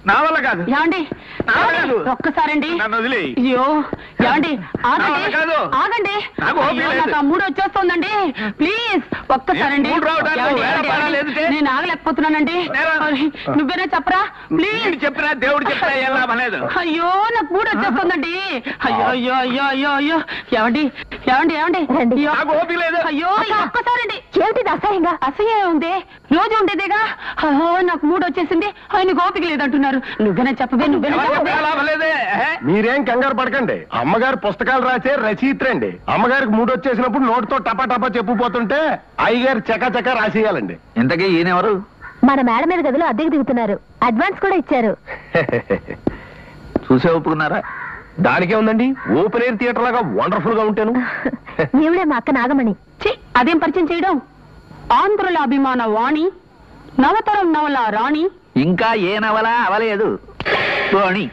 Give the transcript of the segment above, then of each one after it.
నా వల్ల కాదు. ఏమండి ఒక్కసారండి. అయ్యో ఏమండి ఆగండి. నాకు మూడు వచ్చేస్తుందండి. ప్లీజ్ ఒక్కసారండి. నేను ఆగలేకపోతున్నానండి. నువ్వేనా చెప్పరా ప్లీజ్. చెప్పరా దేవుడు చెప్పరా అయ్యో నాకు మూడు వచ్చేస్తుందండి. అయ్యో అయ్యో అయ్యో అయ్యో అయ్యో ఏమండి ఏమండి ఏమండి అయ్యో ఒక్కసారండి. ఏమిటి అసహ్యంగా? అసహ్యం ఉంది, రోజు ఉండేదేగా. నాకు మూడు వచ్చేసింది, ఆయన ఓపిక లేదంటున్నారు. నువ్వేనా చెప్పవే? మీరేం కంగారు పడకండి. అమ్మగారు పుస్తకాలు రాసే రచయిత్రండి. అమ్మగారికి మూడు వచ్చేసినప్పుడు నోటితో టపా టపా చెప్పుపోతుంటే అయ్యగారు చకా రాసేయాలండి. ఇంతకీ ఈయనెవరు? మన మేడ మీద గదిలో అద్దెకి దిగుతున్నారు. అడ్వాన్స్ కూడా ఇచ్చారు. చూసే ఒప్పుకున్నారా? దానికే ఉందండి, ఓపెన్ ఎయిర్ థియేటర్ లాగా వండర్ఫుల్ గా ఉంటాను. నీవుడే మా అక్క నాగమణి. అదేం పరిచయం చేయడం? ఆంధ్రుల అభిమాన వాణి, నవతరం నవల రాణి. ఇంకా ఏ నవల అవలేదు వాణి.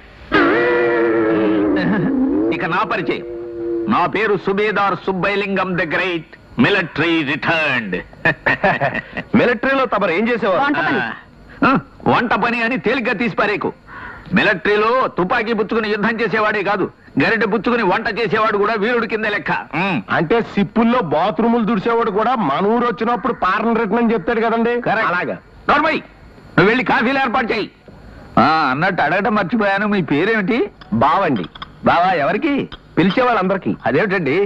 ఇక నా పరిచయం. నా పేరు subedar Subbailingam the great, military returned. మిలిటరీలో తమరు ఏం చేసేవారు? వంట పని అని తేలిగ్గా తీసిపారేకు. మిలిటరీలో తుపాకీ పుచ్చుకుని యుద్ధం చేసేవాడే కాదు, గరిటె పుచ్చుకుని వంట చేసేవాడు కూడా వీరుడి కింద లెక్క. అంటే సిప్పుల్లో బాత్రూములు దుడిసేవాడు కూడా మన ఊరు వచ్చినప్పుడు పార్న రిటర్న్ అని చెప్తాడు కదండి. అలాగా. నోర్మై, నువ్వు వెళ్ళి కాఫీలు ఏర్పాటు చేయి. అన్నట్టు అడగటం మర్చిపోయాను, మీ పేరేమిటి? బావండి. బావా ఎవరికి? పిలిచే వాళ్ళందరికీ. అదేమిటండి?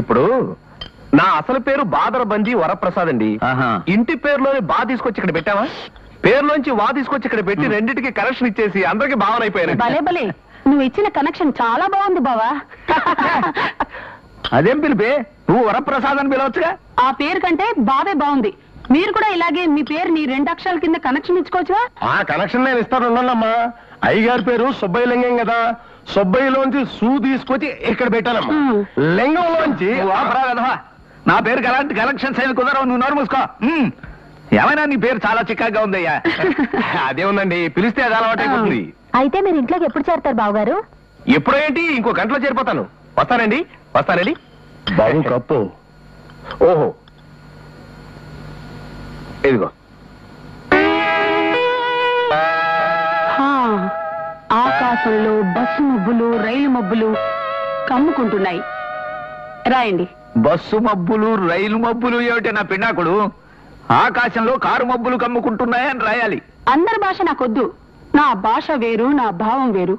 ఇప్పుడు నా అసలు పేరు బాదరబంది వరప్రసాద్ అండి. ఇంటి పేరులోని బా తీసుకొచ్చి ఇక్కడ పెట్టావా, పేరులోంచి వా తీసుకొచ్చి ఇక్కడ పెట్టి రెండింటికి కనెక్షన్ ఇచ్చేసి అందరికి భావన అయిపోయాను. భలే భలే, నువ్వు ఇచ్చిన కనెక్షన్ చాలా బాగుంది బావా. అదేం పిలిపే, నువ్వు వరప్రసాద్ అని పిలవచ్చుగా. ఆ పేరు కంటే బావే బాగుంది. మీరు కూడా ఇలాగే మీ పేరు నీ 2 అక్షరాల కింద కనెక్షన్ ఇచ్చుకోవచ్చుగా. ఆ కనెక్షన్ నేను ఇస్తాను ఉండాలమ్మా. అయ్యగారి పేరు సుబ్బయ్యలింగం కదా, సుబ్బయ్యలోంచి సూ తీసుకొచ్చి ఇక్కడ పెట్టానమ్మా. లింగంలోంచి నా పేరుకి అలాంటి కలెక్షన్స్ ఏమి కుదరవు, నువ్వు నోరు మూసుకో. ఏమైనా నీ పేరు చాలా చిక్కగా ఉందయ్యా. అదే ఉందండి, పిలిస్తే అది అలవాటైపోతుంది. అయితే మీరు ఇంట్లోకి ఎప్పుడు చేరతారు బావగారు? ఎప్పుడో ఏంటి, ఇంకో గంటలో చేరిపోతాను. వస్తానండి. బాబు కప్పు. ఓహో ఇదిగో. ఆకాశంలో బస్సు మబ్బులు, రైలు మబ్బులు కమ్ముకుంటున్నాయి. రాయండి. బస్సు మబ్బులు, రైలు మబ్బులు ఏమిటి నా పిన్నాకుడు? ఆకాశంలో కారు మబ్బులు కమ్ముకుంటున్నాయని రాయాలి. అందరి భాష నాకొద్దు. నా భాష వేరు, నా భావం వేరు,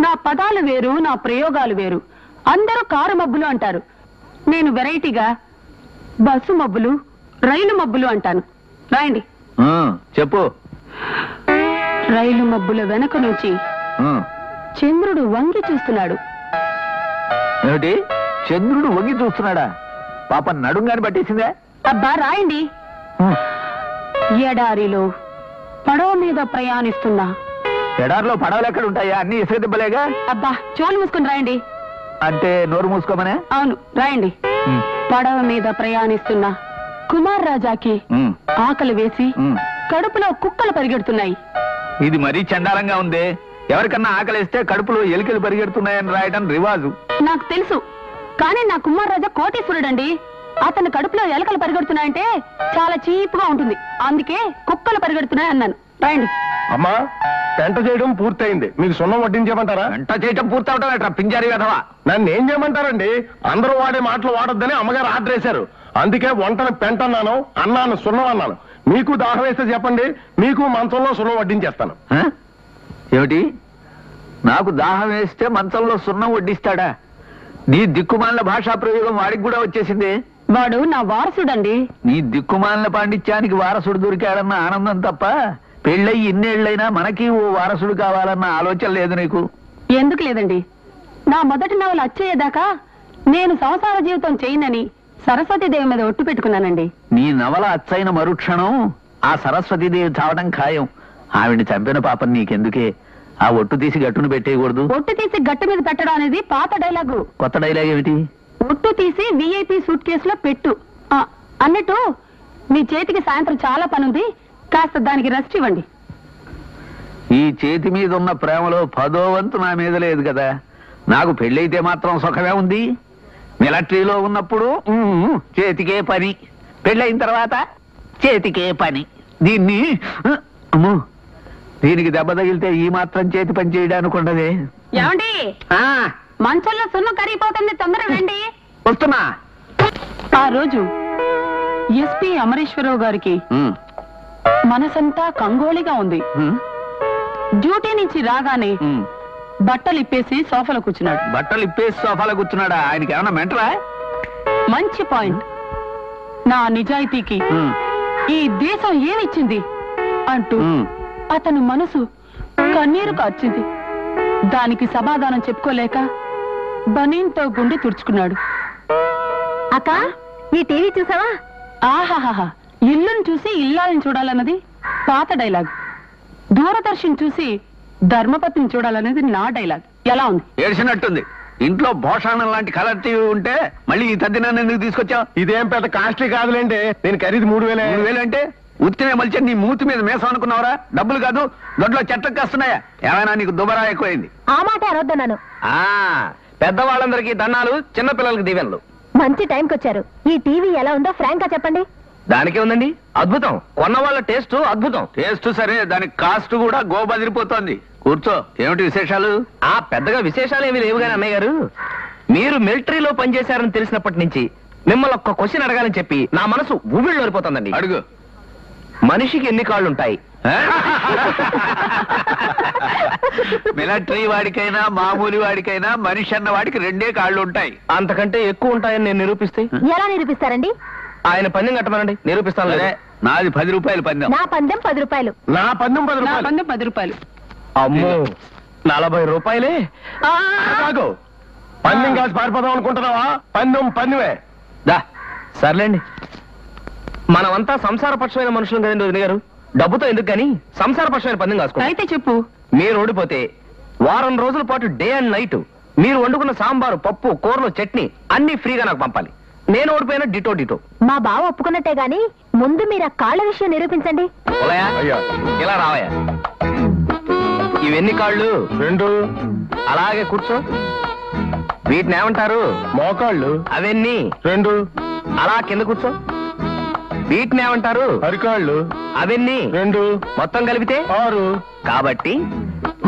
నా పదాలు వేరు, నా ప్రయోగాలు వేరు. అందరూ కారు మబ్బులు అంటారు, నేను వెరైటీగా బస్సు మబ్బులు, రైలు మబ్బులు అంటాను. రాయండి. చెప్పు. రైలు మబ్బుల వెనక నుంచి చంద్రుడు వంగి చూస్తున్నాడు. ఏమిటి, చంద్రుడు వంగి చూస్తున్నాడా? పాప నడుంగాని పట్టేసిందే. అబ్బా రాయండి. ఎడారిలో పడవ మీద ప్రయాణిస్తున్నా. ఎడారిలో పడవలు ఎక్కడ ఉంటాయా? అన్ని ఇసుక దిబ్బలేగా. అబ్బా చోలు మూసుకుని రాయండి. అంటే నోరు మూసుకోమనే? అవును రాయండి. పడవ మీద ప్రయాణిస్తున్నా కుమార్ రాజాకి ఆకలి వేసి కడుపులో కుక్కలు పరిగెడుతున్నాయి. ఇది మరీ చండాలంగా ఉంది. ఎవరికన్నా ఆకలిస్తే కడుపులో ఎలికలు పరిగెడుతున్నాయని రాయడం రివాజు. నాకు తెలుసు, కానీ నా కుమార్ రాజా కోటీశ్వరుడండి. అతని కడుపులో ఎలకలు పరిగెడుతున్నాయంటే చాలా చీప్గా ఉంటుంది, అందుకే కుక్కలు పరిగెడుతున్నాయి అన్నాను. రాయండి. అమ్మా పెంట చేయడం పూర్తయింది, మీకు సున్నం వడ్డించమంటారా? పెంట చేయడం పూర్తవటం పింజారి వెధవా. నన్ను ఏం చేయమంటారండి? అందరూ వాడే మాటలు వాడొద్దని అమ్మగారు ఆర్డర్ వేశారు. అందుకే వంటను పెంట అన్నాను, అన్నాను సున్నం అన్నాను. మీకు దాహం వేస్తే చెప్పండి, మీకు మంచంలో సున్నం వడ్డించేస్తాను. ఏమిటి, నాకు దాహం వేస్తే మంచంలో సున్నం వడ్డిస్తాడా? నీ దిక్కుమాలిన భాషా ప్రయోగం వాడికి కూడా వచ్చేసింది. వాడు నా వారసుడండి. నీ దిక్కుమాలిన పాండిత్యానికి వారసుడు దొరికాడన్న ఆనందం తప్ప పెళ్ళయి ఇన్నేళ్లైనా మనకి ఓ వారసుడు కావాలన్న ఆలోచన లేదు నీకు? ఎందుకు లేదండి, నా మొదటి నవల అచ్చేదాకా నేను సంసార జీవితం చేయనని సరస్వతీదేవి మీద ఒట్టు పెట్టుకున్నానండి. నీ నవల అచ్చైన మరుక్షణం ఆ సరస్వతీదేవి చావడం ఖాయం. ఆవిడ్ని చంపిన పాపం నీకెందుకే? ఆ ఒట్టు తీసి గట్టును పెట్టేయకూడదు. ఒట్టు తీసి గట్టు మీద పెట్టడం అనేది పాత డైలాగు. కొత్త డైలాగ్ ఏమిటి? ఒట్టు తీసి VIP సూట్ కేసులో పెట్టు అన్నట్టు. మీ చేతికి సాయంత్రం చాలా పనుంది, కాస్త దానికి రెస్ట్ ఇవ్వండి. ఈ చేతి మీద ఉన్న ప్రేమలో 10వ వంతు నా మీద లేదు కదా. నాకు పెళ్ళైతే మాత్రం సుఖమే ఉంది. మిలిటరీలో ఉన్నప్పుడు చేతికే పని, పెళ్ళైన తర్వాత చేతికే పని. దీన్ని దీనికి దెబ్బ తగిలితే ఈ మాత్రం చేతి పని చేయడానికి ఉండదే. ఏమండి మంచంలో సున్నం కరిగిపోతుంది, తొందరగా రండి. వస్తున్నా. ఆ రోజు ఎస్పీ అమరేశ్వరరావు గారికి మనసంతా కంగోళిగా ఉంది. డ్యూటీ నుంచి రాగానే బట్టలు ఇప్పేసి సోఫాలో కూర్చున్నాడు. బట్టలు ఇప్పేసి సోఫాలో కూర్చున్నాడా? ఆయనకి ఏమన్నా మెంటలా? మంచి పాయింట్. నా నిజాయితీకి ఈ దేశం ఏమిచ్చింది అంటూ అతను మనసు కన్నీరు కార్చింది. దానికి సమాధానం చెప్పుకోలేక బనీన్తో గుండె తుడుచుకున్నాడు. అక్క, ఈ టీవీ చూసావా? ఆహాహా, ఇల్లును చూసి ఇల్లాలని చూడాలన్నది పాత డైలాగ్. దూరదర్శన్ చూసి ధర్మపత్ని చూడాలనేది నా డైలాగ్. ఎలా ఉంది? ఏడ్చినట్టుంది. ఇంట్లో భోషాణం లాంటి కలర్ టీవీ ఉంటే మళ్ళీ ఈ తద్దినాన్ని ఎందుకు తీసుకొచ్చావు? ఇదేం పెద్ద కాస్ట్లీ కాదులేండి, నేను ఖరీదు 3000. 3000 అంటే ఉత్తినే మలిచి నీ మూతి మీద మేసం అనుకున్నావరా? డబ్బులు కాదు, దొడ్లో చెట్లకు కాస్తున్నాయా? ఏమైనా నీకు దుబరా ఎక్కువైంది? ఆ మాట అనొద్దన్నాను. పెద్దవాళ్ళందరికీ దన్నాలు, చిన్నపిల్లలకి దీవెనలు. మంచి టైంకి వచ్చారు. ఈ టీవీ ఎలా ఉందో ఫ్రాంక్ గా చెప్పండి. దానికే ఉందండి, అద్భుతం. కొన్న వాళ్ళ టేస్ట్ అద్భుతం. టేస్ట్ సరే, దానికి కాస్ట్ కూడా గోబదిరిపోతోంది. కూర్చో, ఏమిటి విశేషాలు? పెద్దగా విశేషాలు ఏమీ లేవు గాని అన్నయ్య గారు, మీరు మిలిటరీలో పనిచేశారని తెలిసినప్పటి నుంచి మిమ్మల్ని ఒక్క క్వశ్చన్ అడగాలని చెప్పి నా మనసు ఊబిళ్ళోరిపోతుందండి. అడుగు. మనిషికి ఎన్ని కాళ్ళు ఉంటాయి? మిలిటరీ వాడికైనా మామూలు వాడికైనా మనిషి అన్న వాడికి 2 కాళ్ళు ఉంటాయి. అంతకంటే ఎక్కువ ఉంటాయని నేను నిరూపిస్తే? ఎలా నిరూపిస్తారండి? ఆయన పందెం కట్టమనండి, నిరూపిస్తాను. సరే, నాది 10 రూపాయలు పందెం. నా పందెం 10 రూపాయలు. నా పందెం 10 నా రూపాయలు. పందెం 10 రూపాయలు. అమ్మో, 40 రూపాయలే. కాదు, పందెం కాసి పారిపోదాం అనుకుంటున్నావా? పందెమే. దా సర్లేండి, మనమంతా సంసారపక్షమైన మనుషులు కదండి వదిన గారు. డబ్బుతో ఎందుకు గాని సంసారపక్షమైన పందెం కాసుకో. అయితే చెప్పు. మీరు ఓడిపోతే వారం రోజుల పాటు డే అండ్ నైట్ మీరు వండుకున్న సాంబారు, పప్పు, కూరలు, చట్నీ అన్ని ఫ్రీగా నాకు పంపాలి. నేను ఓడిపోయినా డిటో. మా బావ ఒప్పుకున్నట్టే గాని ముందు మీరు ఆ కాళ్ళ విషయం నిరూపించండి. ఇలా రావయ్యా. ఇవెన్ని కాళ్ళు? 2. అలాగే కూర్చో. వీటిని ఏమంటారు? మోకాళ్ళు. అవన్నీ 2. అలా కింద కూర్చో. వీటిని ఏమంటారు? అరికాళ్ళు. అవన్నీ 2. మొత్తం కలిపితే 6. కాబట్టి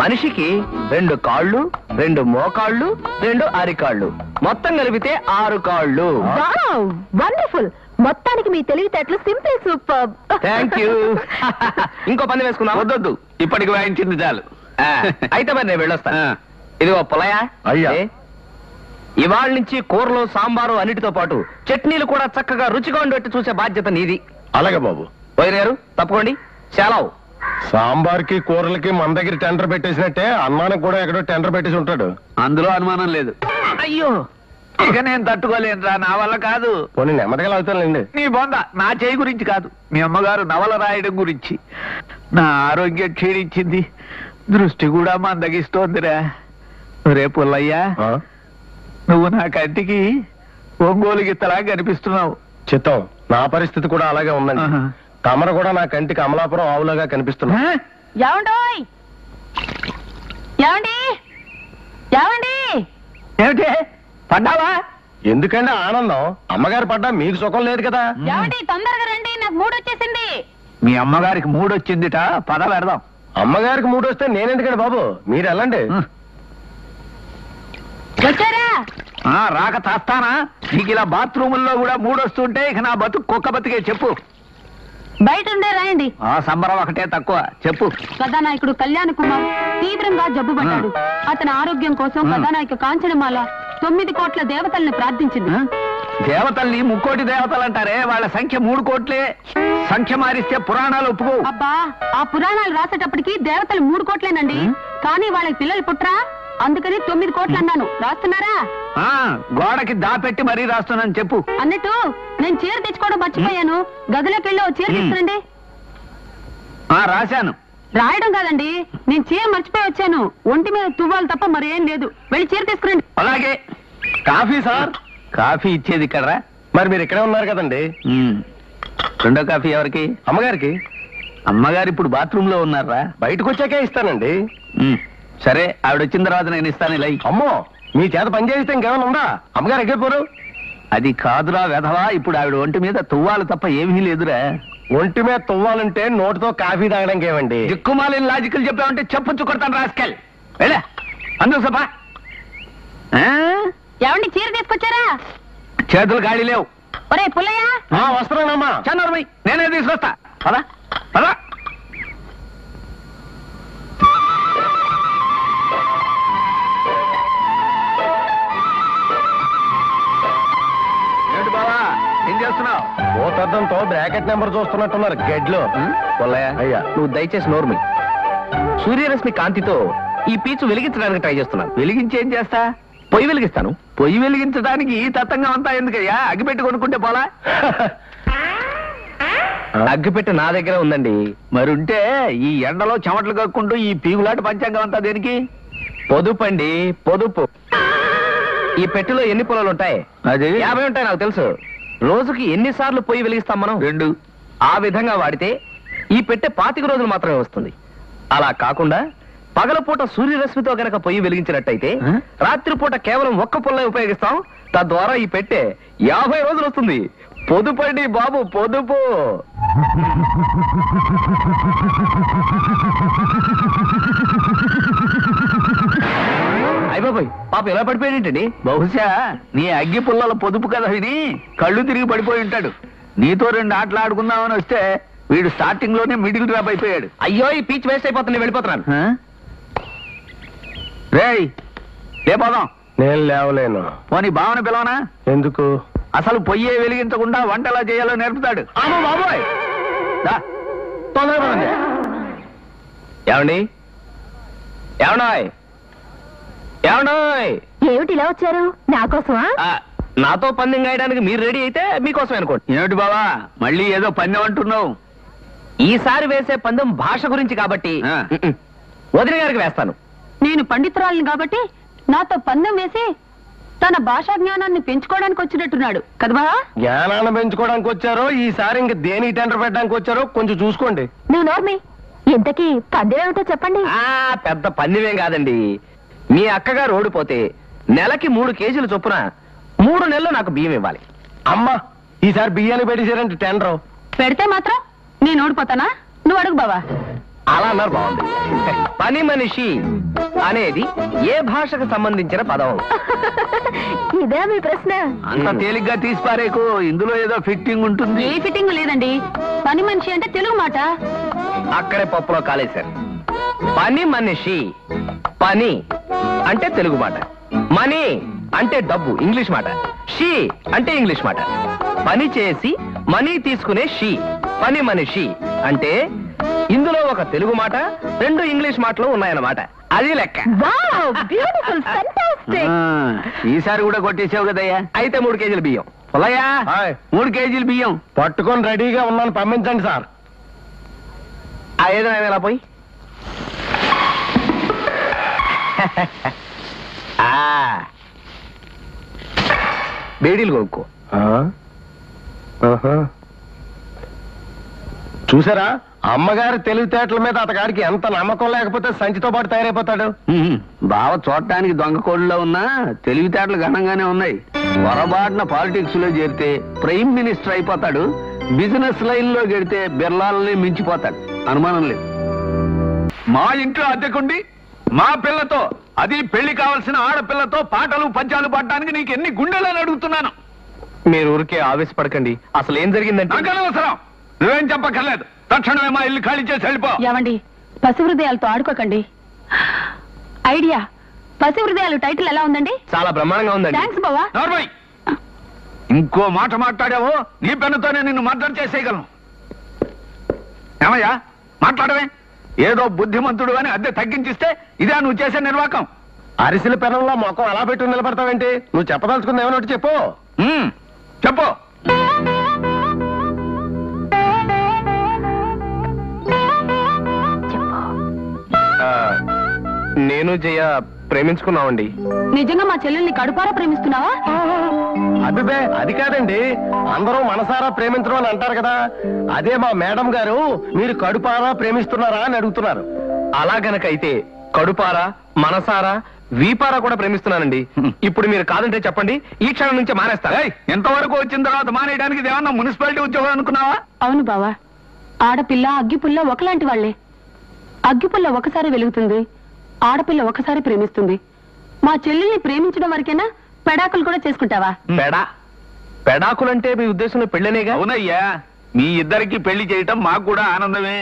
మనిషికి 2 కాళ్ళు, 2 మోకాళ్ళు, 2 అరికాళ్ళు, మొత్తం కలిపితే 6 కాళ్ళు. వండర్ఫుల్. మొత్తానికి మీ తెలివితేటలు సింపుల్, సూపర్. Thank you. ఇంకో పందెం వేసుకున్నా? వద్దొద్దు, ఇప్పటికి వాయించింది చాలు. అయితే మరి నేను వెళ్ళొస్తాను. ఇదిగో పులయా అయ్యా, ఇవాళ నుంచి కూరలు, సాంబారు అన్నిటితో పాటు చట్నీలు కూడా చక్కగా రుచిగా ఉండేట్టు చూసే బాధ్యత నీది. అలాగే బాబు. వదిన గారు తప్పుకోండి. సెలవు. సాంబార్కి కూరలకి మన దగ్గర టెండర్ పెట్టేసినట్టే అన్నానికి కూడా ఎక్కడో టెండర్ పెట్టేసి ఉంటాడు. అందులో అనుమానం లేదు. అయ్యో, ఇక నేను తట్టుకోలేనురా, నా వల్ల కాదు. పోనీ నెమ్మదిగా అవుతానులేండి. నీ బొంద నా చేయి గురించి కాదు, మీ అమ్మగారు నవల రాయడం గురించి. నా ఆరోగ్యం క్షీణించింది, దృష్టి కూడా మందగిస్తోందిరా. రేపు పుల్లయ్యా, నువ్వు నా కంటికి ఒంగోలు గిత్తలా కనిపిస్తున్నావు. చిత్తం, నా పరిస్థితి కూడా అలాగే ఉందండి. తమరు కూడా నా కంటికి అమలాపురం ఆవులాగా కనిపిస్తున్నా. ఏమండోయ్, ఏమండి, ఏమండి, ఏమిటి పడ్డావా? ఎందుకంటే ఆనందం, అమ్మగారు పడ్డా మీకు సుఖం లేదు కదా. ఏమండి, తొందరగా రండి, నాకు మూడొచ్చేసింది. మీ అమ్మగారికి మూడొచ్చిందిట, పద పెడదాం. అమ్మగారికి 3 వస్తే నేనెందుకండి బాబు, మీరు వెళ్ళండి. వచ్చారా? రాక తాస్తానా? నీకు ఇలా బాత్రూముల్లో కూడా మూడొస్తుంటే ఇక నా బతుకు కుక్క బతికే. చెప్పు. బయట ఉండే రాయండి. సంబరం ఒకటే తక్కువ. చెప్పు. కథానాయకుడు కళ్యాణ్ కుమార్ తీవ్రంగా జబ్బు పడ్డాడు. అతని ఆరోగ్యం కోసం కథానాయక కాంచనమాల 9 కోట్ల దేవతల్ని ప్రార్థించింది. దేవతల్ని 3 కోటి దేవతలు అంటారే, వాళ్ళ సంఖ్య 3 కోట్లే. సంఖ్య మారిస్తే పురాణాలు ఒప్పుకో. అబ్బా, ఆ పురాణాలు రాసేటప్పటికి దేవతలు 3 కోట్లేనండి. కానీ వాళ్ళకి పిల్లలు పుట్రా, అందుకని 9 కోట్లు అన్నాను. రాస్తున్నారా? గోడకి దాపెట్టి మరీ రాస్తున్నాను. చెప్పు. అన్నట్టు నేను చీర తెచ్చుకోవడం మర్చిపోయాను. గదిలోకి వెళ్ళి చీర తీసుకురండి. రాశాను. రాయడం కాదండి, నేను చీర మర్చిపోయి వచ్చాను. ఒంటి మీద తువ్వాలు తప్ప మరేం లేదు. వెళ్ళి చీర తీసుకురండి. అలాగే. Coffee sir. కాఫీ ఇచ్చేది ఇక్కడ. మరి మీరు ఇక్కడే ఉన్నారు కదండి. 2వ కాఫీ ఎవరికి? అమ్మగారికి. అమ్మగారు ఇప్పుడు బాత్రూమ్ లో ఉన్నారా? బయటకు వచ్చాకే ఇస్తానండి. సరే, ఆవిడ వచ్చిన తర్వాత నేను ఇస్తాను. ఇలా. అమ్మో, మీ చేత పని చేయిస్తే ఇంకేమైనా ఉందా? అమ్మగారు ఎక్కిపోరు. అది కాదురా వెధవా, ఇప్పుడు ఆవిడ ఒంటి మీద తువ్వాలు తప్ప ఏమీ లేదురా. ఒంటి మీద తువ్వాలంటే నోటితో కాఫీ తాగడానికి ఏమండి? దిక్కుమాలిన లాజికల్ చెప్పావంటే చెప్పొచ్చు కొడతాను రాసుకెళ్ళి వెళ్ళా అందుకు సభ ఏమండి చీర తీసుకొచ్చారా? చేతులు గాడి లేవు. ఒరే పుల్లయ్య, వస్తున్నానమ్మా. చన్నూరు నేనే తీసుకొస్తా. పదా పదా. ఏంటి బావా ఏం చేస్తున్నావు? భూతద్దంతో బ్రాకెట్ నెంబర్ చూస్తున్నట్టున్నారు గెడ్లో. పుల్లయ్య, అయ్యా. నువ్వు దయచేసి నోర్మి. సూర్యరశ్మి కాంతితో ఈ పీచు వెలిగించడానికి ట్రై చేస్తున్నాను. వెలిగించి ఏం చేస్తా? పొయ్యి వెలిగిస్తాను. పొయ్యి వెలిగించడానికి ఈ తత్తంగా అంతా ఎందుకయ్యా? అగ్గిపెట్టి కొనుక్కుంటే పోలా? అగ్గిపెట్టె నా దగ్గర ఉందండి. మరుంటే ఈ ఎండలో చెమటలు కక్కుంటూ ఈ పీగులాట పంచాంగం అంతా దేనికి? పొదుపండి, పొదుపు. ఈ పెట్టెలో ఎన్ని పొలాలు ఉంటాయి? అది 50 ఉంటాయి నాకు తెలుసు. రోజుకి ఎన్నిసార్లు పొయ్యి వెలిగిస్తాం మనం? 2. ఆ విధంగా వాడితే ఈ పెట్టె 25 రోజులు మాత్రమే వస్తుంది. అలా కాకుండా పగలపూట సూర్యరశ్మితో గనక పొయ్యి వెలిగించినట్టయితే రాత్రిపూట కేవలం 1 పుల్ల ఉపయోగిస్తాం. తద్వారా ఈ పెట్టె 50 రోజులు వస్తుంది. పొదుపండి బాబు, పొదుపు. అయిపోయి పాప ఎలా పడిపోయాడేంటండి? బహుశా నీ అగ్గి పుల్లల పొదుపు కథ విని కళ్ళు తిరిగి పడిపోయి ఉంటాడు. నీతో 2 ఆటలు ఆడుకుందామని వస్తే వీడు స్టార్టింగ్ లోనే మిడిల్ డ్రాప్ అయిపోయాడు. అయ్యో, ఈ పీచ్ వేస్ట్ అయిపోతుంది, వెళ్ళిపోతున్నాను. రేయ్ లేపోదాం. నేను లేవలేను. పోనీ భావన పిలవనా? ఎందుకు? అసలు పొయ్యే వెలిగించకుండా వంట ఎలా చేయాలో నేర్పుతాడు. అమ్మో బాబోయ్, దా, తొందరగా పదండి. ఏమండి? ఏమన్నాయ్? ఏమన్నాయ్? ఏమిటి ఇలా వచ్చారు? నా కోసమా? నాతో పందెం గాయడానికి మీరు రెడీ అయితే మీకోసమే అనుకోండి. ఏమిటి బావా మళ్ళీ ఏదో పందెం అంటున్నావు? ఈసారి వేసే పందెం భాష గురించి కాబట్టి వదిన గారికి వేస్తాను. నేను పండితురాలిని కాబట్టి నాతో పందెం వేసి తన భాషా జ్ఞానాన్ని పెంచుకోవడానికి వచ్చినట్టున్నాడు కదా? జ్ఞానాన్ని పెంచుకోవడానికి వచ్చారో ఈసారి ఇంక దేనికి టెండర్ పెట్టడానికి వచ్చారో కొంచెం చూసుకోండి. నువ్వు నోర్మి. ఇంతకీ పందెం ఏమిటో చెప్పండి. పెద్ద పందెమేం కాదండి. మీ అక్కగారు ఓడిపోతే నెలకి 3 కేజీలు చొప్పున 3 నెలలు నాకు బియ్యం ఇవ్వాలి. అమ్మా, ఈసారి బియ్యాన్ని పెట్టేశారంటే టెండర్ పెడితే మాత్రం నేను ఓడిపోతానా? నువ్వు అడుగు బావా. అలా అన్నారు, బాగుంది. పని మనిషి అనేది ఏ భాషకు సంబంధించిన పదం? ఇదే మీ ప్రశ్న? అంత తేలిగ్గా తీసిపారేకు, ఇందులో ఏదో ఫిట్టింగ్ ఉంటుంది. ఏ ఫిట్టింగ్ లేదండి. పని మనిషి అంటే తెలుగు మాట. అక్కడే పప్పులో కాలేశారు. పని మనిషి, పని అంటే తెలుగు మాట, మనీ అంటే డబ్బు ఇంగ్లీష్ మాట, షీ అంటే ఇంగ్లీష్ మాట. పని చేసి మనీ తీసుకునే షీ పని మనిషి అంటే ఇందులో ఒక తెలుగు మాట, 2 ఇంగ్లీష్ మాటలు ఉన్నాయన్నమాట. అది లెక్క. Wow, beautiful, fantastic. ఈసారి కూడా కొట్టేసావు కదయ్యా. అయితే 3 కేజీల బియ్యం. పొలయ్యా, హాయ్. 3 కేజీల బియ్యం పట్టుకొని రెడీగా ఉన్నాను, పంపించండి సార్. ఏదైనా ఎలా పోయి బేడీలు కొనుక్కో. చూసారా, అమ్మగారి తెలివితేటల మీద అతగాడికి ఎంత నమ్మకం లేకపోతే సంచితో పాటు తయారైపోతాడు. బావ చూడటానికి దొంగ కోళ్ళలో ఉన్నా తెలివితేటలు ఘనంగానే ఉన్నాయి. పొరపాటున పాలిటిక్స్ లో చేరితే ప్రైమ్ మినిస్టర్ అయిపోతాడు. బిజినెస్ లైన్ లో గెడితే బిర్లాలని మించిపోతాడు, అనుమానం లేదు. మా ఇంట్లో అద్దెకుండి మా పిల్లతో, అది పెళ్లి కావాల్సిన ఆడపిల్లతో పాటలు పద్యాలు పాడడానికి నీకు ఎన్ని గుండెలని అడుగుతున్నాను. మీరు ఊరికే ఆవేశపడకండి. అసలు ఏం జరిగిందంటే, నాకు అనవసరం, నువ్వేం చెప్పక్కర్లేదు. తక్షణమే మా ఇల్లు ఖాళీ చేసి వెళ్ళిపో. ఏమండి, పసి హృదయాలతో ఆడుకోకండి. ఐడియా. పసి హృదయాలు టైటిల్ ఎలా ఉందండి? చాలా బ్రహ్మాండంగా ఉందండి. థ్యాంక్స్ బావా. నార్మల్, ఇంకో మాట మాట్లాడావో నీ పెన్నుతోనే నిన్ను మాట్లాడి చేసేయగలను. ఏమయ్యా మాట్లాడవే? ఏదో బుద్ధిమంతుడు అని అద్దె తగ్గించిస్తే ఇదే నువ్వు చేసే నిర్వాకం. అరిసెల పెనంలో మొఖం అలా పెట్టుకుని నిలబడతావేంటి? నువ్వు చెప్పదలుచుకుంది ఏమన్నట్టు చెప్పు. చెప్పు. నేను జయ ప్రేమించుకున్నామండి. నిజంగా మా చెల్లెల్ని కడుపారా ప్రేమిస్తున్నావా? అబ్బిబే, అది కాదండి. అందరూ మనసారా ప్రేమించడం అని అంటారు కదా, అదే మా మేడం గారు మీరు కడుపారా ప్రేమిస్తున్నారా అని అడుగుతున్నారు. అలా గనకైతే కడుపారా, మనసారా, వీపారా కూడా ప్రేమిస్తున్నానండి. ఇప్పుడు మీరు కాదంటే చెప్పండి, ఈ క్షణం నుంచే మానేస్తా. ఎంతవరకు వచ్చిన తర్వాత మానేయడానికి ఇది ఏమన్నా మున్సిపాలిటీ ఉద్యోగం అనుకున్నావా? అవును బావా, ఆడపిల్ల అగ్గిపుల్ల ఒకలాంటి వాళ్లే. అగ్గిపుల్ల ఒకసారి వెలుగుతుంది, ఆడపిల్ల ఒకసారి ప్రేమిస్తుంది. మా చెల్లెల్ని ప్రేమించడం వరకేనా పెడాకులు కూడా చేసుకుంటావా? పెడాకులంటే మీ ఉద్దేశంలో పెళ్ళనేగా? అవునయ్యా, మీ ఇద్దరికి పెళ్లి చేయటం మాకు కూడా ఆనందమే.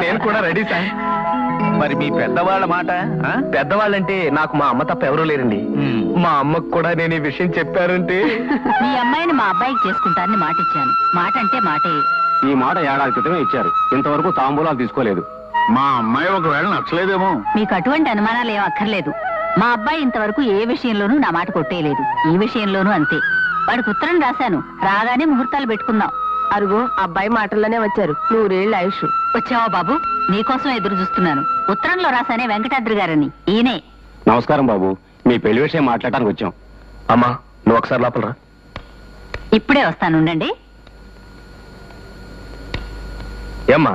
నేను కూడా రెడీ సార్. మరి మీ పెద్దవాళ్ళ మాట? పెద్దవాళ్ళంటే నాకు మా అమ్మ తప్ప ఎవరూ లేరండి. మా అమ్మకు కూడా నేను ఈ విషయం చెప్పారంటే. మీ అమ్మాయిని మా అబ్బాయికి చేసుకుంటానని మాట ఇచ్చాను. మాట అంటే మాటే. ఈ మాట ఏడాది క్రితమే ఇచ్చారు, ఇంతవరకు తాంబూలాలు తీసుకోలేదు. మా అమ్మాయి ఒకవేళ నచ్చలేదేమో. మీకు అటువంటి అనుమానాలు ఏం అక్కర్లేదు. మా అబ్బాయి ఇంతవరకు ఏ విషయంలోనూ నా మాట కొట్టేయలేదు. ఈ విషయంలోనూ అంతే. వాడికి ఉత్తరం రాశాను, రాగానే ముహూర్తాలు పెట్టుకుందాం. అరుగో అబ్బాయి మాటల్లోనే వచ్చారు. 100 ఏళ్ళ ఆయుష్. వచ్చావా బాబు? నీకోసం ఎదురు చూస్తున్నాను. ఉత్తరంలో రాశానే వెంకటాద్రి గారని, ఈయనే. నమస్కారం బాబు, మీ పెళ్లి విషయం మాట్లాడటానికి వచ్చాం. అమ్మా నువ్వు ఒకసారి లోపలరా. ఇప్పుడే వస్తానుండండి. ఏమ్మా,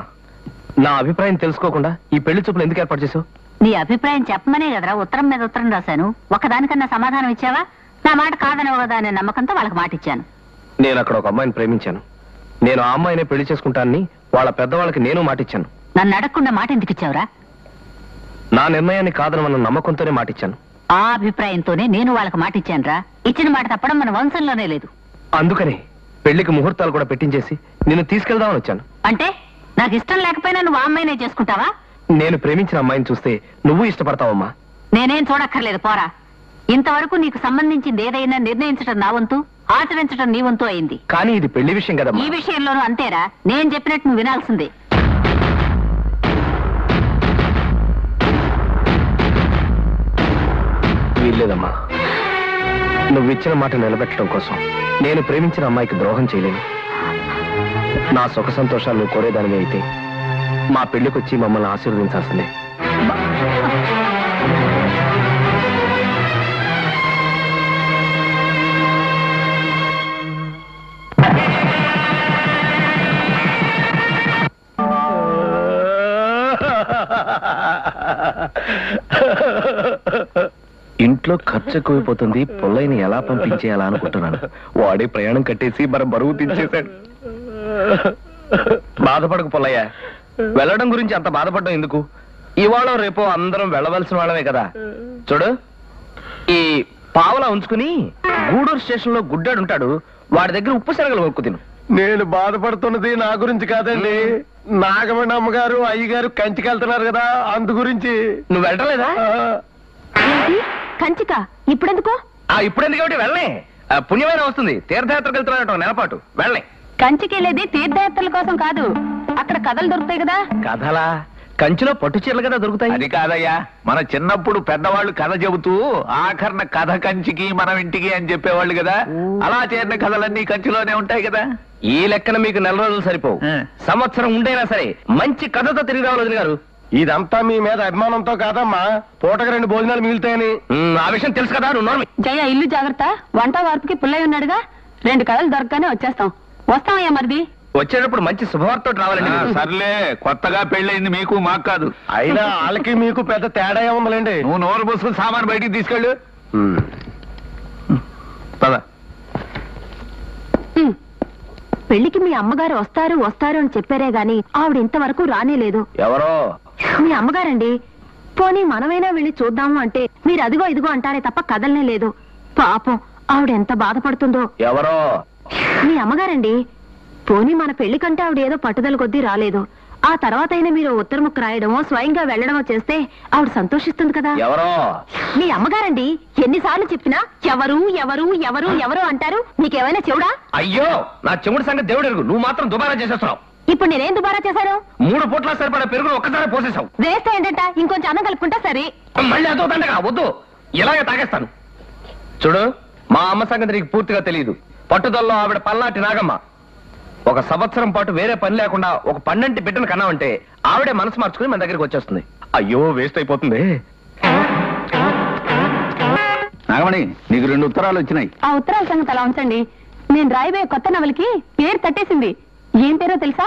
నా అభిప్రాయం తెలుసుకోకుండా ఈ పెళ్లి చూపులు ఎందుకు ఏర్పాటు చేసావు? నీ అభిప్రాయం చెప్పమనే కదరా ఉత్తరం మీద ఉత్తరం రాశాను. ఒకదానికన్నా సమాధానం ఇచ్చావా? నా మాట కాదనవదా అనే నమ్మకంతో వాళ్ళకి మాట ఇచ్చాను. నేను అక్కడ ఒక అమ్మాయిని ప్రేమించాను. నేను ఆ అమ్మాయిని పెళ్లి చేసుకుంటానని వాళ్ళ పెద్దవాళ్ళకి నేను మాటిచ్చాను. నన్ను అడగకుండా మాట ఎందుకు ఇచ్చావురా? నా నిర్ణయాన్ని కాదనమన్న నమ్మకంతోనే మాటిచ్చాను. ఆ అభిప్రాయంతోనే నేను వాళ్ళకి మాట ఇచ్చాను రా. ఇచ్చిన మాట తప్పడం మన వంశంలోనే లేదు. అందుకని పెళ్లికి ముహూర్తాలు కూడా పెట్టించేసి నిన్ను తీసుకెళ్దామని వచ్చాను. అంటే నాకు ఇష్టం లేకపోయినా నువ్వు ఆ అమ్మాయినే చేసుకుంటావా? నేను ప్రేమించిన అమ్మాయిని చూస్తే నువ్వు ఇష్టపడతావమ్మా? నేనేం చూడక్కర్లేదు, పోరా. ఇంతవరకు నీకు సంబంధించింది ఏదైనా నిర్ణయించడం నా వంతు, ఆచరించడం నీ వంతు అయింది. కానీ ఇది పెళ్లి విషయం ఈ కదమ్మా. విషయంలోనూ అంతేరా. నేను చెప్పినట్టు నువ్వు వినాల్సిందే. వీల్లేదమ్మా. నువ్వు ఇచ్చిన మాట నిలబెట్టడం కోసం నేను ప్రేమించిన అమ్మాయికి ద్రోహం చేయలేను. నా సుఖ సంతోషాలు నువ్వు కోరేదానివి అయితే మా పెళ్లికొచ్చి మమ్మల్ని ఆశీర్వదించాల్సిందే. ఇంట్లో ఖర్చు ఎక్కువైపోతుంది, పొల్లైని ఎలా పంపించేయాలా అనుకుంటున్నాను. వాడే ప్రయాణం కట్టేసి మన బరువు తీసేశాడు. బాధపడకు పొల్లయ్య, వెళ్ళడం గురించి అంత బాధపడడం ఎందుకు? ఇవాళ రేపో అందరం వెళ్ళవలసిన వాళ్ళమే కదా. చూడు, ఈ పావలా ఉంచుకుని గూడూరు స్టేషన్ లో గుడ్డాడు ఉంటాడు, వాడి దగ్గర ఉప్పు శనగలు కొనుక్కు తిను. నేను బాధపడుతున్నది నా గురించి కాదండి, నాగమణి అమ్మగారు అయ్యగారు కంచికి వెళ్తున్నారు కదా, అందు గురించి. నువ్వు వెళ్ళలేదా? కంచిక ఇప్పుడెందుకో? ఇప్పుడెందుకు కాబట్టి వెళ్ళే, పుణ్యమైన వస్తుంది. తీర్థయాత్రకు వెళ్తున్నాడు నెలపాటు, వెళ్ళే. కంచికెళ్ళేది తీర్థయాత్రల కోసం కాదు, అక్కడ కథలు దొరుకుతాయి కదా. కథలా? కంచిలో పట్టు చీరలు కదా దొరుకుతాయి. అది కాదయ్యా, మన చిన్నప్పుడు పెద్దవాళ్ళు కథ చెబుతూ ఆఖరణ కథ కంచికి మనం ఇంటికి అని చెప్పేవాళ్ళు కదా. అలా చేరిన కథలన్నీ కంచిలోనే ఉంటాయి కదా. ఈ లెక్కన మీకు నెల రోజులు సరిపోవు, సంవత్సరం ఉండైనా సరే మంచి కథతో తిరిగి రావాలి వదిన గారు. ఇదంతా మీ మీద అభిమానంతో కాదమ్మా, పూటకు 2 భోజనాలు మిగులుతాయని. ఆ విషయం తెలుసు కదా, నువ్వు నోర్మి. జయ, ఇల్లు జాగ్రత్త. వంట వార్పుకి పుల్లయ్య ఉన్నాడుగా. 2 కథలు దొరకగానే వచ్చేస్తాం. వస్తామయ్యా మరిది. వచ్చేటప్పుడు మంచి శుభవార్త రావాలండి. సర్లే, కొత్తగా పెళ్ళైంది మీకు మాకు కాదు. అయినా వాళ్ళకి మీకు పెద్ద తేడా ఏముందండి. నువ్వు నోరు మూసుకుని సామాను బయటికి తీసుకెళ్ళు. పద. పెళ్లికి మీ అమ్మగారు వస్తారు వస్తారు అని చెప్పారే గాని ఆవిడ ఇంతవరకు రానేలేదు. ఎవరో? మీ అమ్మగారండి. పోనీ మనమైనా వెళ్ళి చూద్దాము అంటే మీరు అదిగో ఇదిగో అంటారే తప్ప కదలనే లేదు. పాపం ఆవిడ ఎంత బాధపడుతుందో. ఎవరో? మీ అమ్మగారండి. పోనీ మన పెళ్లి కంటే ఆవిడ ఏదో పట్టుదల కొద్దీ రాలేదు. ఆ తర్వాత అయినా మీరు ఉత్తరముక్క రాయడమో స్వయంగా వెళ్లడమో చేస్తే ఆవిడ సంతోషిస్తుంది కదా. ఎవరో? మీ అమ్మగారండి. ఎన్నిసార్లు చెప్పినా ఎవరు ఎవరు ఎవరు ఎవరు అంటారు. మీకేమైనా చెవుడా? అయ్యో, నా చెముడు సంగతి దేవుడు ఎరుగు. నువ్వు మాత్రం దుబారా చేసేస్తున్నావు. ఇప్పుడు నేనేం దుబారా చేశాను? 3 పూట్ల సరిపడా పెరుగును ఒక్కసారి పోసేసావు. వేస్తే ఏంటంట ఇంకొంచెం అన్నం కలుపుకుంటా సరే. మళ్ళీ అదో దండగా వద్దు, ఇలాగే తాగేస్తాను. చూడు, మా అమ్మ సంగతి నీకు పూర్తిగా తెలియదు. పట్టుదలలో ఆవిడ పల్నాటి నాగమ్మ. 1 సంవత్సరం పాటు వేరే పని లేకుండా ఒక 12 బిడ్డను కన్నామంటే ఆవిడే మనసు మార్చుకుని మన దగ్గరికి వచ్చేస్తుంది. అయ్యో, వేస్ట్ అయిపోతుంది. నాగమణి, నీకు 2 ఉత్తరాలు వచ్చినాయి. ఆ ఉత్తరాల సంగతి అలా ఉంచండి. నేను రాయబోయే కొత్త నవలకి పేరు తట్టేసింది. ఏం పేరో తెలుసా?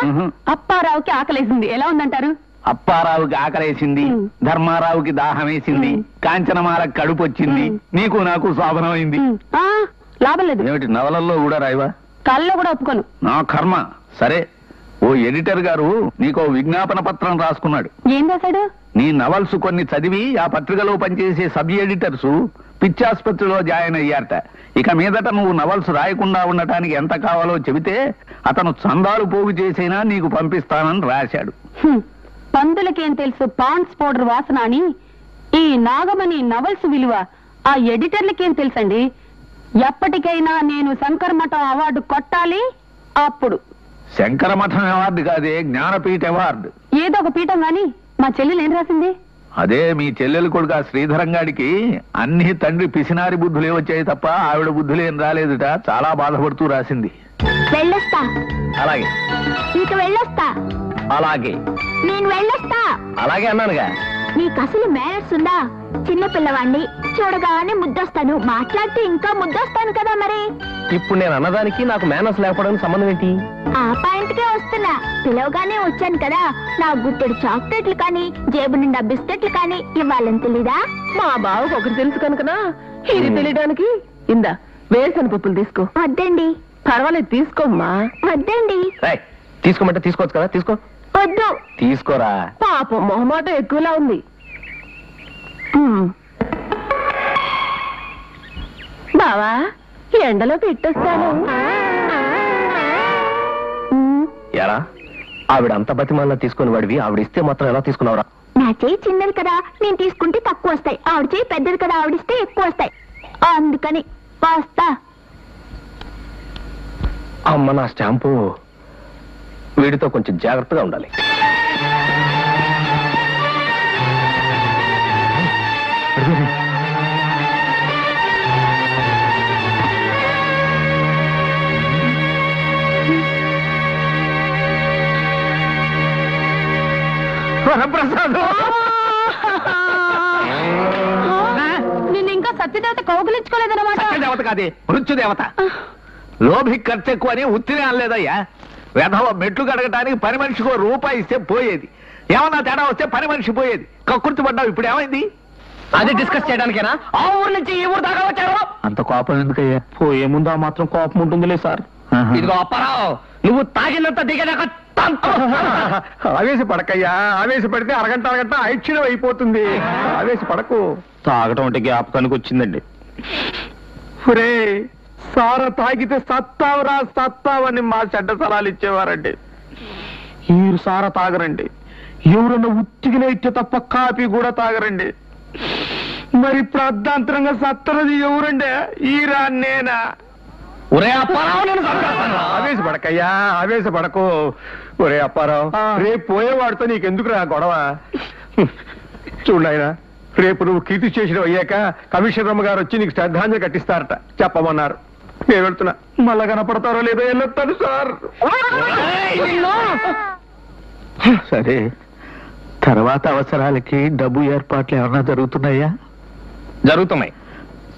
అప్పారావుకి ఆకలేసింది. ఎలా ఉందంటారు? అప్పారావుకి ఆకలేసింది, ధర్మారావుకి దాహమేసింది, కాంచనమాలకు కడుపు వచ్చింది, నీకు నాకు శోభనమైంది. లాభం లేదు. ఏమిటి నవలల్లో కూడా రాయవా? కళ్ళలో కూడా ఒప్పుకోను. నా కర్మ. సరే, ఓ ఎడిటర్ గారు నీకో విజ్ఞాపన పత్రం రాసుకున్నాడు. ఏం రాశాడు? నీ నవల్స్ కొన్ని చదివి ఆ పత్రికలో పనిచేసే సబ్ ఎడిటర్స్ పిచ్చాసుపత్రిలో జాయిన్ అయ్యారట. ఇక మీదట నువ్వు నవల్స్ రాయకుండా ఉండటానికి ఎంత కావాలో చెబితే అతను చందాలు పోగు చేసైనా నీకు పంపిస్తానని రాశాడు. పందులకేం తెలుసు పాండ్స్ పౌడర్ వాసన అని. ఈ నాగమణి నవల్స్ విలువ ఆ ఎడిటర్లకేం తెలుసండి. ఎప్పటికైనా నేను శంకర్ మఠం అవార్డు కొట్టాలి. అప్పుడు శంకర మఠం అవార్డు కాదే, జ్ఞానపీఠ అవార్డు. ఏదో ఒక పీఠం గాని మా చెల్లెలు ఏం రాసింది? అదే మీ చెల్లెలు కొడుకు ఆ శ్రీధరంగాడికి అన్ని తండ్రి పిసినారి బుద్ధులే వచ్చాయి తప్ప ఆవిడ బుద్ధులేం రాలేదుట. చాలా బాధపడుతూ రాసింది. వెళ్ళొస్తా. అలాగే ఇక వెళ్ళొస్తా. అలాగే నేను వెళ్ళొస్తా. అలాగే అన్నానుగా. నీకు అసలు మేనర్స్ ఉందా? చిన్న పిల్లవాణ్ణి చూడగానే ముద్దొస్తాను, మాట్లాడితే ఇంకా ముద్దొస్తాను కదా. మరి ఇప్పుడు నేను అన్నదానికి నాకు మేనర్స్ లేకపోవడానికి సంబంధం ఏంటి? ఆ పాయింట్కే వస్తున్నా. పిలవగానే వచ్చాను కదా, నా గుట్టెడు చాక్లెట్లు కానీ జేబు నిండా బిస్కెట్లు కానీ ఇవ్వాలని తెలీదా? మా బావకు ఒకటి తెలుసు కనుకనా ఇది తెలియడానికి. ఇందా వేరుశనగ పప్పులు తీసుకో. వద్దండి. పర్వాలేదు తీసుకోమ్మా. వద్దండి. ఏయ్, తీసుకోమంటే తీసుకోవచ్చు కదా, తీసుకో. వద్దు. తీసుకోరా. పాపం మొహమాట ఎక్కువలా ఉంది. బావా ఎండలో పెట్టొస్తాను. ఎరా ఆవిడ అంత బతిమాలా తీసుకుని వాడివి, ఆవిడ ఇస్తే మాత్రం ఎలా తీసుకున్నావురా? నా చేయి చిన్నది కదా, నేను తీసుకుంటే తక్కువ వస్తాయి. ఆవిడ చేయి పెద్దది కదా, ఆవిడిస్తే ఎక్కువ వస్తాయి. అందుకని వస్తా. అమ్మ నా స్టాంపు. వీడితో కొంచెం జాగ్రత్తగా ఉండాలి. నిన్ను ఇంకా సత్యదేవత కౌగులించుకోలేదన్నమాట. దేవత కాదే, మృత్యుదేవత. లోభి ఖర్చు ఎక్కువ అని ఉత్తినే అనలేదయ్యా. వెధవ మెట్లు కడగటానికి పని మనిషికి రూపాయి ఇస్తే పోయేది. ఏమన్నా తేడా వస్తే పని మనిషి పోయేది. కక్కుర్తి పడ్డావు. ఇప్పుడు ఏమైంది? అది డిస్కస్ చేయడానికేనా ఆ ఊరు నుంచి ఈ ఊరు దాకా వచ్చారు? అంత కోపం ఎందుకయ్యా? పోయే ముందు ఆ మాత్రం కోపం ఉంటుందిలే సార్. ఇదిగో అప్పారావు, నువ్వు తాగినంత దిగదాకా ఆవేశపడకయ్యా. ఆవేశపడితే అరగంట ఐక్షణం అయిపోతుంది. ఆవేశపడకు. తాగటం అంటే జ్ఞాపకానికి వచ్చిందండి. ఒరే, సార తాగితే సత్తావరా సత్తావని మా చెడ్డ సలాలు ఇచ్చేవారండి. మీరు సార తాగరండి. ఎవరన్నా ఉత్తిగిన ఇచ్చే తప్ప కాపీ కూడా తాగరండి. మరి ఇప్పుడు అర్ధాంతరంగా సత్తరది ఎవరండి? ఈరా నేనా? ఒరే అప్పారావు, నేను ఆవేశపడకయ్యా, ఆవేశపడకు. ఒరే అప్పారావు, రేపు పోయేవాడితో నీకెందుకురా గొడవ? చూడాయన, రేపు నువ్వు కీర్తి స్టేషన్ అయ్యాక కమిషనర్ గారు వచ్చి నీకు శ్రద్ధాంజలి కట్టిస్తారట. చెప్పమన్నారు. నేను వెళ్తున్నా. మళ్ళా కనపడతారో లేదో వెళ్ళొస్తాను సార్. సరే, తర్వాత అవసరాలకి డబ్బు ఏర్పాట్లు ఏమన్నా జరుగుతున్నాయా? జరుగుతున్నాయి.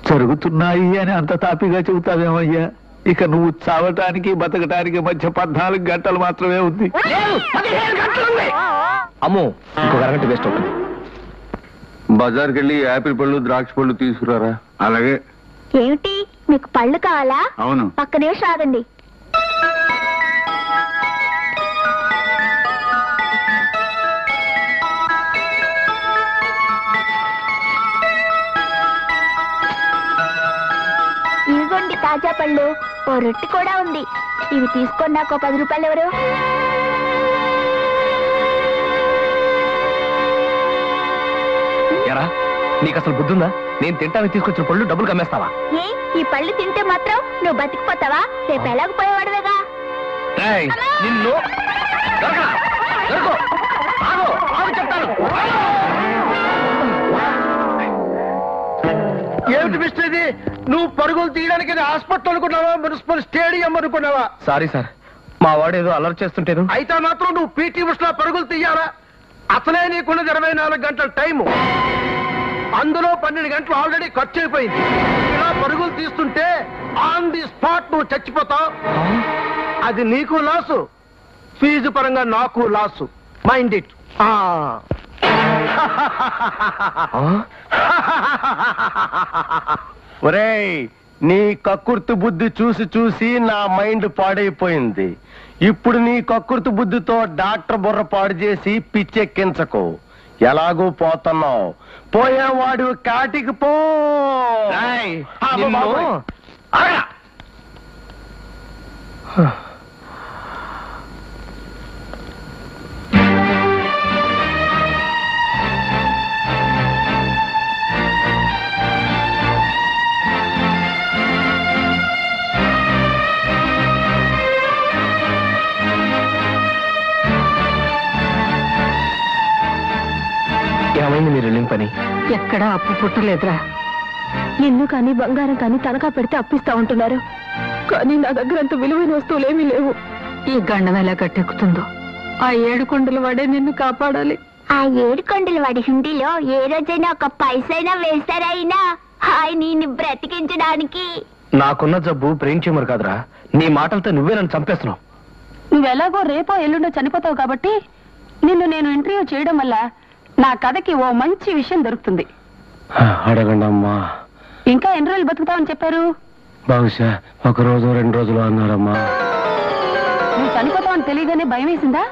జరుగుతున్నాయి అని అంత తాపిగా చెబుతావేమయ్యా? ఇక నువ్వు చావటానికి బతకటానికి మధ్య 14 గంటలు మాత్రమే ఉంది. అమ్మో, ఇంకొక అరగంట వేస్ట్ అవుతుంది. బజార్కి వెళ్ళి యాపిల్ పళ్ళు ద్రాక్ష పళ్ళు తీసుకురారా. అలాగే. ఏమిటి, మీకు పళ్ళు కావాలా? అవును. పక్కనే సాగండి. ఇదిగోండి తాజా పళ్ళు. ఓ రొట్టె కూడా ఉంది. ఇవి తీసుకొని నాకు 10 రూపాయలు ఎవరు? ఎరా, నీకు అసలు బుద్ధుందా? నేను తింటానికి తీసుకొచ్చిన పళ్ళు డబ్బులు కమ్మేస్తావా? ఏ, ఈ పళ్ళు తింటే మాత్రం నువ్వు బతికిపోతావా? రేపు ఎలాగపోయేవాడువేగా. నిన్ను చెప్తాను. ఏమిటి మిస్టర్ ఇది? నువ్వు పరుగులు తీయడానికి హాస్పిటల్ అనుకున్నావా, మున్సిపల్ స్టేడియం అనుకున్నావా? సారీ సార్, మా వాడు ఏదో అలర్ట్ చేస్తుంటేను. అయితే మాత్రం నువ్వు పీటీ ఉషలో పరుగులు తీయాలా? అసలే నీకున్నది 24 గంటల టైము. అందులో 12 గంటలు ఆల్రెడీ ఖర్చు అయిపోయింది. ఇలా పరుగులు తీస్తుంటే ఆన్ ది స్పాట్ నువ్వు చచ్చిపోతావు. అది నీకు లాసు, ఫీజు పరంగా నాకు లాసు. Mind it. ఒరేయ్, నీ కక్కుర్తి బుద్ధి చూసి చూసి నా మైండ్ పాడైపోయింది. ఇప్పుడు నీ కక్కుర్తి బుద్ధితో డాక్టర్ బుర్ర పాడు చేసి పిచ్చెక్కించకు. ఎలాగూ పోతున్నావు, పోయేవాడు కాటికి పో. ఏయ్, అమ్మ నిన్ను- బాబోయ్. ఆగరా. ఏమైంది మీరు వెళ్ళిన పని? ఎక్కడా అప్పు పుట్టలేదురా. ఇల్లు కానీ బంగారం కానీ తనఖా పెడితే అప్పిస్తా ఉంటున్నారు. కానీ నా దగ్గర అంత విలువైన వస్తువులేమీ లేవు. ఈ గండం ఎలా గట్టెక్కుతుందో. ఆ 7 కొండల వాడే నిన్ను కాపాడాలి. ఆ 7 కొండల వాడి హుండీలో ఏ రోజైనా ఒక పైసైనా వేస్తారైనా హాయ్ నిన్ను బ్రతికించడానికి. నాకున్న జబ్బు బ్రెయిన్ ట్యూమర్ కాదురా. నీ మాటలతో నువ్వే నన్ను చంపేస్తున్నావు. నువ్వెలాగో రేపో ఎల్లుండో చనిపోతావు కాబట్టి నిన్ను నేను ఇంటర్వ్యూ చేయడం వల్ల నా కథకి ఓ మంచి విషయం దొరుకుతుంది. అడగండి అమ్మా. ఇంకా ఎన్ని రోజులు బతుకుతావని చెప్పారు? బహుశా 1 రోజు 2 రోజులు అన్నారమ్మా. నువ్వు చనిపోతావని తెలియగానే భయం వేసిందా?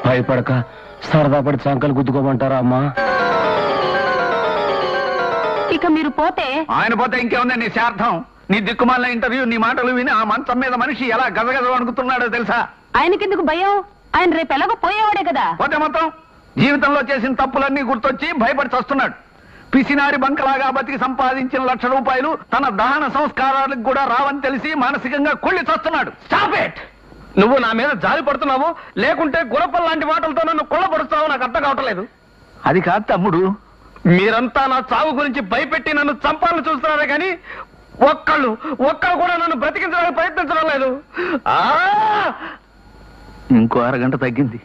భయపడక సరదా పడి సంకలు గుద్దుకోమంటారా అమ్మా? ఇక మీరు పోతే ఆయన పోతే ఇంకేముంది నీ శార్థం? నీ దిక్కుమాలిన ఇంటర్వ్యూ, నీ మాటలు విని ఆ మంచం మీద మనిషి ఎలా గజగజ వణుకుతున్నాడో తెలుసా? ఆయనకెందుకు భయం? ఆయన రేపు ఎలాగో పోయేవాడే కదా. పోతే మొత్తం జీవితంలో చేసిన తప్పులన్నీ గుర్తొచ్చి భయపడి చస్తున్నాడు. పిసినారి బంకలాగా బతికి సంపాదించిన ₹1,00,000 తన దహన సంస్కారాలకు కూడా రావని తెలిసి మానసికంగా కుళ్ళి చస్తున్నాడు. Stop it! నువ్వు నా మీద జాలి పడుతున్నావు, లేకుంటే గురపల్ లాంటి మాటలతో నన్ను కొల్లబడుస్తావు. నాకు అర్థం కావట్లేదు. అది కాదు తమ్ముడు. మీరంతా నా చావు గురించి భయపెట్టి నన్ను చంపాలని చూస్తున్నారే కానీ ఒక్కళ్ళు కూడా నన్ను బ్రతికించడానికి ప్రయత్నించడం లేదు. ఇంకో 1 అరగంట తగ్గింది.